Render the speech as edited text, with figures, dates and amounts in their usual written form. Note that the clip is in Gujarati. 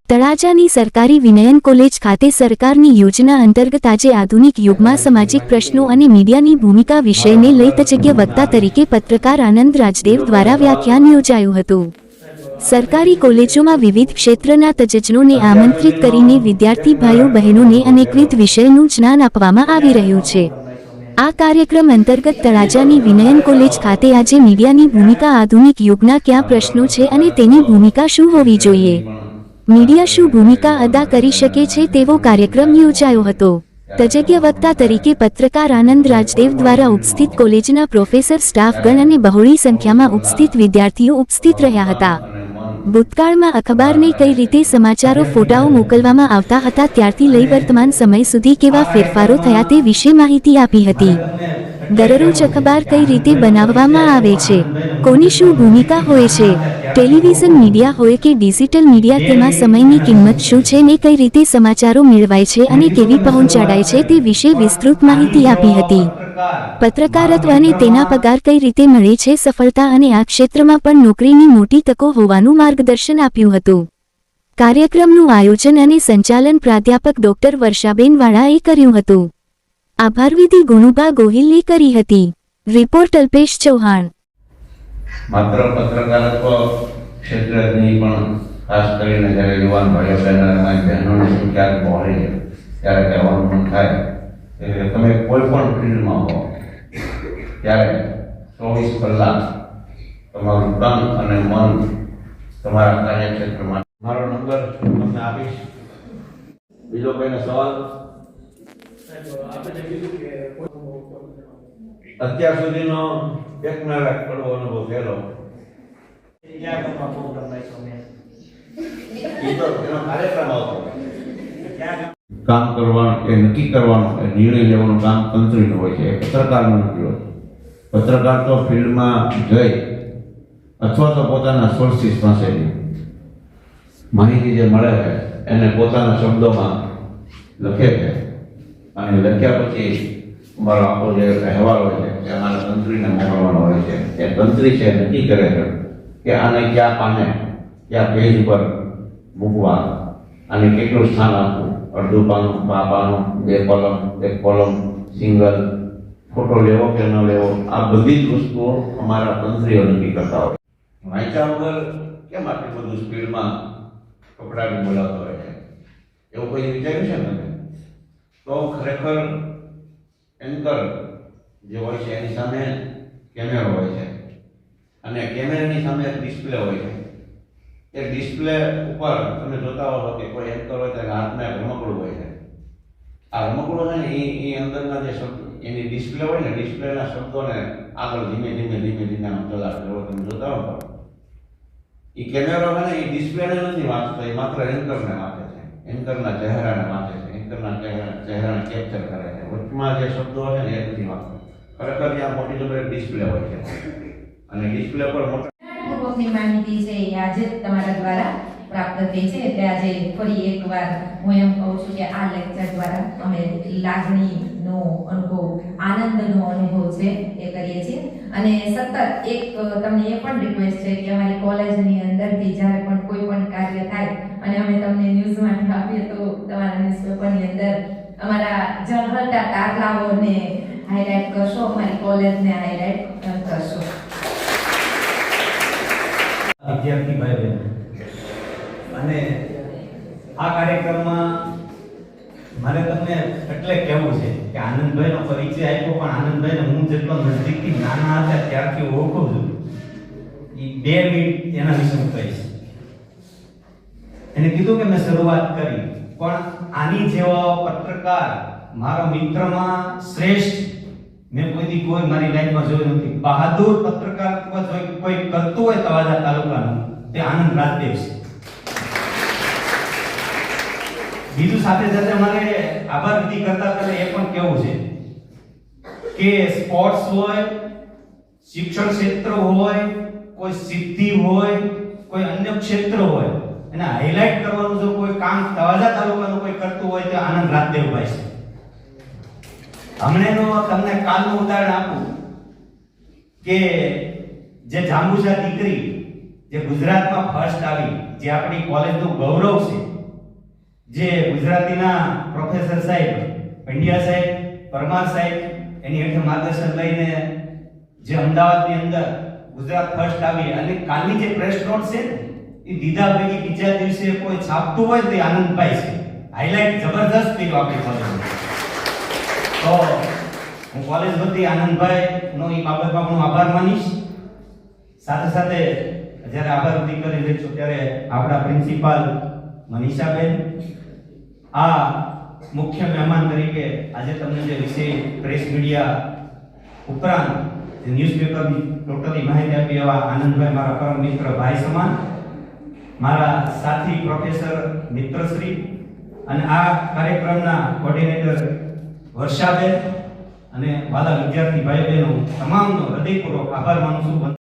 તળાજાની સરકારી વિનયન કોલેજ ખાતે સરકારની યોજના અંતર્ગત આજે આધુનિક યુગમાં સામાજિક પ્રશ્નો અને મીડિયાની ભૂમિકા વિષયને લઈ તજજ્ઞ વક્તા તરીકે પત્રકાર આનંદ રાજદેવ દ્વારા વ્યાખ્યાન યોજાયું હતું। સરકારી કોલેજોમાં વિવિધ ક્ષેત્રના તજજ્ઞોને આમંત્રિત કરીને વિદ્યાર્થી ભાઈઓ બહેનોને અનેકવિધ વિષયનું જ્ઞાન આપવામાં આવી રહ્યું છે। આ કાર્યક્રમ અંતર્ગત તળાજાની વિનયન કોલેજ ખાતે આજે મીડિયાની ભૂમિકા આધુનિક યુગના કયા પ્રશ્નો છે અને તેની ભૂમિકા શું હોવી જોઈએ, મીડિયા શું ભૂમિકા અદા કરી શકે છે તેવો કાર્યક્રમ યોજાયો હતો। તજજ્ઞ વક્તા તરીકે પત્રકાર આનંદ રાજદેવ દ્વારા ઉપસ્થિત કોલેજના પ્રોફેસર, સ્ટાફગણ અને બહોળી સંખ્યામાં ઉપસ્થિત વિદ્યાર્થીઓ ઉપસ્થિત રહ્યા હતા। ભૂતકાળમાં અખબારને કઈ રીતે સમાચારો, ફોટાઓ મોકલવામાં આવતા હતા ત્યારથી લઈ વર્તમાન સમય સુધી કેવા ફેરફારો થયા તે વિશે માહિતી આપી હતી। દરરોજ અખબાર કઈ રીતે બનાવવામાં આવે છે, કોની શું ભૂમિકા હોય છે, ટેલિવિઝન મીડિયા હોય કે ડિજિટલ મીડિયા, તેમાં સમયની કિંમત શું છે ને કઈ રીતે સમાચારો મેળવાય છે અને કેવી પહોંચાડાય છે તે વિશે વિસ્તૃત માહિતી આપી હતી। પત્રકારત્વ અને તેના પગાર કઈ રીતે મળે છે, સફળતા અને આ ક્ષેત્રમાં પણ નોકરીની મોટી તકો હોવાનું માર્ગદર્શન આપ્યું હતું। કાર્યક્રમનું આયોજન અને સંચાલન પ્રાધ્યાપક ડોક્ટર વર્ષાબેન વાળાએ કર્યું હતું। આભાર વિધિ ગુણુભા ગોહિલે કરી હતી। રિપોર્ટ અલ્પેશ ચૌહાણ। માત્ર પત્રકારત્વ ક્ષેત્ર જ નહીં પણ ખાસ કરીને જ્યારે યુવાન ભાઈઓ બહેનોની સંખ્યા બહોળી છે ત્યારે કહેવાનું મન થાય કે તમે કોઈ પણ ફિલ્ડમાં હો ત્યારે 24 કલાક તમારું તન અને મન તમારા કાર્યક્ષેત્રમાં। મારો નંબર તમને આપીશ। બીજો કોઈનો સવાલ? અત્યાર સુધીનો એક મેળા કડવો અનુભવ થયેલો કાર્યક્રમ આવતો કામ કરવાનું એ નક્કી કરવાનું એ નિર્ણય લેવાનું કામ તંત્રીનું હોય છે, પત્રકારનું નથી હોતું। પત્રકાર તો ફિલ્ડમાં જઈ અથવા તો પોતાના સોર્સિસ પાસેથી માહિતી જે મળે છે એને પોતાના શબ્દોમાં લખે છે અને લખ્યા પછી અમારો આખો જે અહેવાલ હોય છે એ અમારા તંત્રીને મોકલવાનો હોય છે। એ તંત્રી છે નક્કી કરે છે કે આને કયા પાને કયા પેજ પર મૂકવા, આને કેટલું સ્થાન આપવું, અડધું પાનું, પા પાનું, 2 કોલમ, 1 કોલમ, સિંગલ, ફોટો લેવો કે ન લેવો, આ બધી જ વસ્તુઓ અમારા તંત્રીઓ નક્કી કરતા હોય। વાંચ્યા વગર કેમ આટલું બધું સ્પીડમાં કપડાને બોલાવતો હોય છે એવું કોઈ વિચાર્યું છે ને? તો ખરેખર એન્કર જે હોય છે એની સામે કેમેરો હોય છે અને કેમેરાની સામે ડિસ્પ્લે હોય છે। એ ડિસ્પ્લે ઉપર તમે જોતા હો કે કોઈ એન્કર હોય ત્યારે હાથમાં એક રમકડું હોય છે। આ રમકડું છે ને એ અંદરના જે શબ્દ એની ડિસ્પ્લે હોય ને, ડિસ્પ્લેના શબ્દોને આગળ ધીમે ધીમે આમ ચલાવતો તમે જોતા હો તો એ કેમેરો છે ને એ ડિસ્પ્લેને નથી વાંચતો, એ માત્ર એન્કરને વાંચે છે, એન્કરના ચહેરાને વાંચે છે, એન્કરના ચહેરાને કેપ્ચર કરે છે। વચમાં જે શબ્દો છે ને એ નથી વાંચતો। ખરેખર ત્યાં મોટી જબર ડિસ્પ્લે હોય છે અને ડિસ્પ્લે પર મોટી માહિતી છે એ આજે તમારા દ્વારા પ્રાપ્ત થઈ છે। એટલે આજે ફરી એકવાર હું એમ કહું છું કે આ લેક્ચર દ્વારા અમે લાગણીનો અનુભવ, આનંદનો અનુભવ છે એ કરીએ છીએ અને સતત એક તમને એ પણ રિક્વેસ્ટ છે કે અમારી કોલેજની અંદરથી જ્યારે પણ કોઈ પણ કાર્ય થાય અને અમે તમને ન્યૂઝમાંથી આપીએ તો તમારા ન્યૂઝપેપરની અંદર અમારા ઝળહળતા તારલાઓને હાઇલાઇટ કરશો, અમારી કોલેજને હાઇલાઇટ કરશો। વિદ્યાર્થી ભાઈ બહેન અને આ કાર્યક્રમમાં મારે તમને એટલે કહેવું છે કે આનંદભાઈનો પરિચય આપ્યો, પણ આનંદભાઈને હું જેટલો નજીકથી નાના હતા ત્યારથી ઓળખું છું એ 2 મિનિટ એના વિશે હું કહીશ। એને કીધું કે મેં શરૂઆત કરી, પણ આની જેવો પત્રકાર મારા મિત્રમાં શ્રેષ્ઠ મેં કોઈ મારી લાઈફમાં જોયું નથી। બહાદુર પત્રકારત્વ કોઈ કરતું હોય તળાજા તાલુકાનું તે આનંદ રાજદેવ છે। બીજું સાથે સાથે મારે આભાર વિધિ કરતા પહેલા એ પણ કહેવું છે કે સ્પોર્ટ્સ હોય, શિક્ષણ ક્ષેત્ર હોય, કોઈ સિદ્ધિ હોય, કોઈ અન્ય ક્ષેત્ર હોય, એને હાઇલાઇટ કરવાનું જો કોઈ કામ તળાજા તાલુકાનું કોઈ કરતું હોય તો આનંદ રાજદેવભાઈ છે। હમણાંનો તમને કાલનું ઉદાહરણ આપું કે જે જાંબુજા દીકરી જે ગુજરાતમાં ફર્સ્ટ આવી, જે આપણી કોલેજનું ગૌરવ છે, જે ગુજરાતીના પ્રોફેસર સાહેબ પંડ્યા સાહેબ, પરમાર સાહેબ એની હેઠળ માર્ગદર્શન લઈને જે અમદાવાદની અંદર ગુજરાત ફર્સ્ટ આવી અને કાલની જે પ્રેસ નોટ છે ને એ દીધા ભેગી બીજા દિવસે કોઈ છાપતું હોય તે આનંદભાઈ છે. હાઇલાઇટ જબરદસ્ત કર્યું આપણી કોલેજમાં. તો હું કોલેજ વતી આનંદભાઈનો એ બાબતમાં પણ આભાર માનીશ. સાથે સાથે જ્યારે આભાર વતી કરી રહી છું ત્યારે આપણા પ્રિન્સિપાલ મનીષાબેન આ મુખ્ય મહેમાન તરીકે આજે તમને જે વિષય પ્રેસ મીડિયા ઉપરાંત ન્યૂઝપેપરની ટોટલી માહિતી આપી એવા આનંદભાઈ મારા પરમ મિત્ર ભાઈ સમાન, મારા સાથી પ્રોફેસર મિત્રશ્રી અને આ કાર્યક્રમના કોર્ડિનેટર વર્ષાબેન અને વાલા વિદ્યાર્થી ભાઈ બહેનો તમામનો હૃદયપૂર્વક આભાર માનું છું.